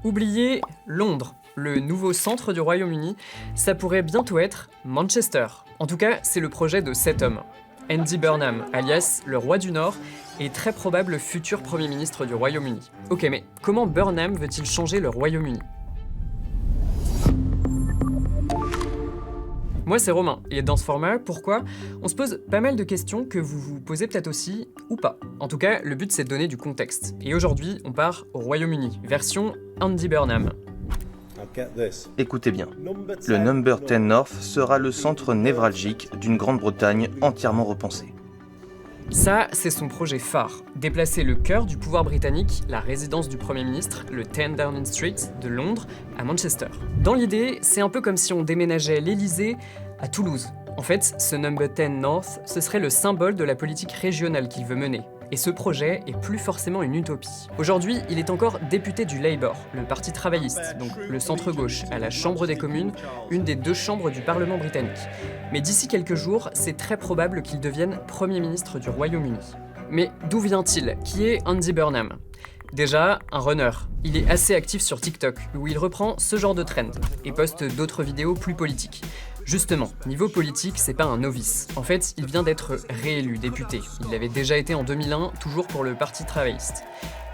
Oubliez Londres, le nouveau centre du Royaume-Uni, ça pourrait bientôt être Manchester. En tout cas, c'est le projet de cet homme. Andy Burnham, alias le roi du Nord, est très probable futur Premier ministre du Royaume-Uni. Ok, mais comment Burnham veut-il changer le Royaume-Uni ? Moi c'est Romain, et dans ce format, pourquoi ? On se pose pas mal de questions que vous vous posez peut-être aussi, ou pas. En tout cas, le but c'est de donner du contexte. Et aujourd'hui, on part au Royaume-Uni, version Andy Burnham. Écoutez bien, le Number 10 North sera le centre névralgique d'une Grande-Bretagne entièrement repensée. Ça, c'est son projet phare, déplacer le cœur du pouvoir britannique, la résidence du Premier ministre, le 10 Downing Street de Londres, à Manchester. Dans l'idée, c'est un peu comme si on déménageait l'Élysée à Toulouse. En fait, ce Number 10 North, ce serait le symbole de la politique régionale qu'il veut mener. Et ce projet est plus forcément une utopie. Aujourd'hui, il est encore député du Labour, le parti travailliste, donc le centre-gauche, à la Chambre des communes, une des deux chambres du Parlement britannique. Mais d'ici quelques jours, c'est très probable qu'il devienne Premier ministre du Royaume-Uni. Mais d'où vient-il ? Qui est Andy Burnham ? Déjà, un runner. Il est assez actif sur TikTok, où il reprend ce genre de trend, et poste d'autres vidéos plus politiques. Justement, niveau politique, c'est pas un novice. En fait, il vient d'être réélu député. Il l'avait déjà été en 2001, toujours pour le Parti travailliste.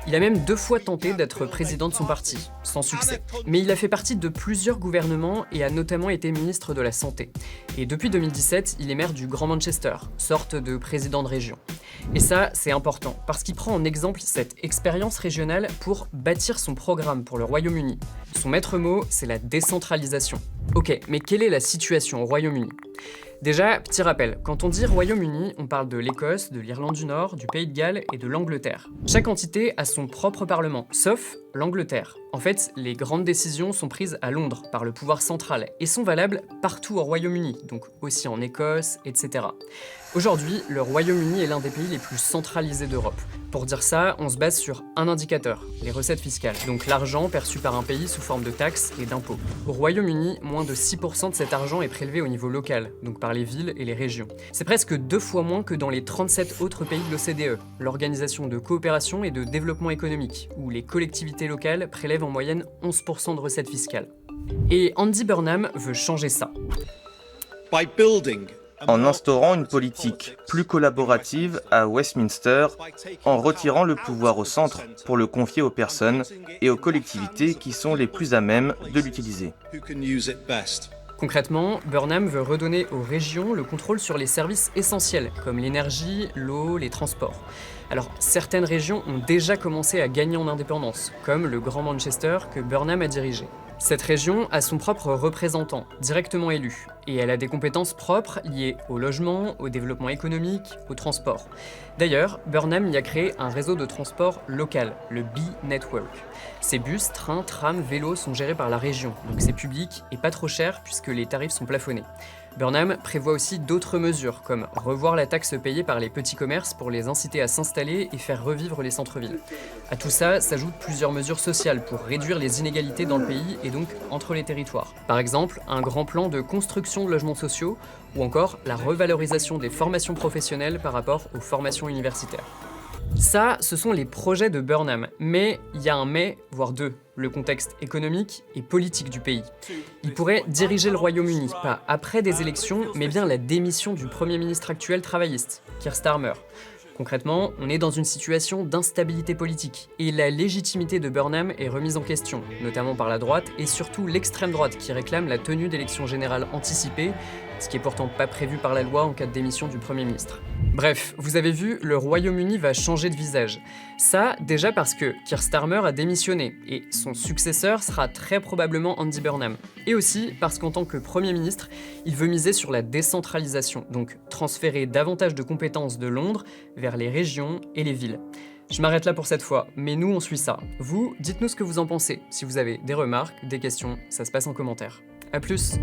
Il a même 2 fois tenté d'être président de son parti, sans succès. Mais il a fait partie de plusieurs gouvernements et a notamment été ministre de la Santé. Et depuis 2017, il est maire du Grand Manchester, sorte de président de région. Et ça, c'est important, parce qu'il prend en exemple cette expérience régionale pour bâtir son programme pour le Royaume-Uni. Son maître mot, c'est la décentralisation. Ok, mais quelle est la situation au Royaume-Uni ? Déjà, petit rappel, quand on dit Royaume-Uni, on parle de l'Écosse, de l'Irlande du Nord, du Pays de Galles et de l'Angleterre. Chaque entité a son propre parlement, sauf l'Angleterre. En fait, les grandes décisions sont prises à Londres par le pouvoir central et sont valables partout au Royaume-Uni, donc aussi en Écosse, etc. Aujourd'hui, le Royaume-Uni est l'un des pays les plus centralisés d'Europe. Pour dire ça, on se base sur un indicateur, les recettes fiscales, donc l'argent perçu par un pays sous forme de taxes et d'impôts. Au Royaume-Uni, moins de 6% de cet argent est prélevé au niveau local, donc par les villes et les régions. C'est presque 2 fois moins que dans les 37 autres pays de l'OCDE, l'Organisation de coopération et de développement économique, où les collectivités locales prélèvent en moyenne 11% de recettes fiscales. Et Andy Burnham veut changer ça. En instaurant une politique plus collaborative à Westminster, en retirant le pouvoir au centre pour le confier aux personnes et aux collectivités qui sont les plus à même de l'utiliser. Concrètement, Burnham veut redonner aux régions le contrôle sur les services essentiels, comme l'énergie, l'eau, les transports. Alors, certaines régions ont déjà commencé à gagner en indépendance, comme le Grand Manchester que Burnham a dirigé. Cette région a son propre représentant, directement élu, et elle a des compétences propres liées au logement, au développement économique, au transport. D'ailleurs, Burnham y a créé un réseau de transport local, le B-Network. Ces bus, trains, trams, vélos sont gérés par la région, donc c'est public et pas trop cher puisque les tarifs sont plafonnés. Burnham prévoit aussi d'autres mesures, comme revoir la taxe payée par les petits commerces pour les inciter à s'installer et faire revivre les centres-villes. À tout ça s'ajoutent plusieurs mesures sociales pour réduire les inégalités dans le pays et donc entre les territoires. Par exemple, un grand plan de construction de logements sociaux ou encore la revalorisation des formations professionnelles par rapport aux formations universitaires. Ça, ce sont les projets de Burnham, mais il y a un mais, voire deux, le contexte économique et politique du pays. Il pourrait diriger le Royaume-Uni, pas après des élections, mais bien la démission du Premier ministre actuel travailliste, Keir Starmer. Concrètement, on est dans une situation d'instabilité politique, et la légitimité de Burnham est remise en question, notamment par la droite, et surtout l'extrême droite qui réclame la tenue d'élections générales anticipées, ce qui est pourtant pas prévu par la loi en cas de démission du Premier ministre. Bref, vous avez vu, le Royaume-Uni va changer de visage. Ça, déjà parce que Keir Starmer a démissionné, et son successeur sera très probablement Andy Burnham. Et aussi parce qu'en tant que Premier ministre, il veut miser sur la décentralisation, donc transférer davantage de compétences de Londres vers les régions et les villes. Je m'arrête là pour cette fois, mais nous on suit ça. Vous, dites-nous ce que vous en pensez. Si vous avez des remarques, des questions, ça se passe en commentaire. A plus!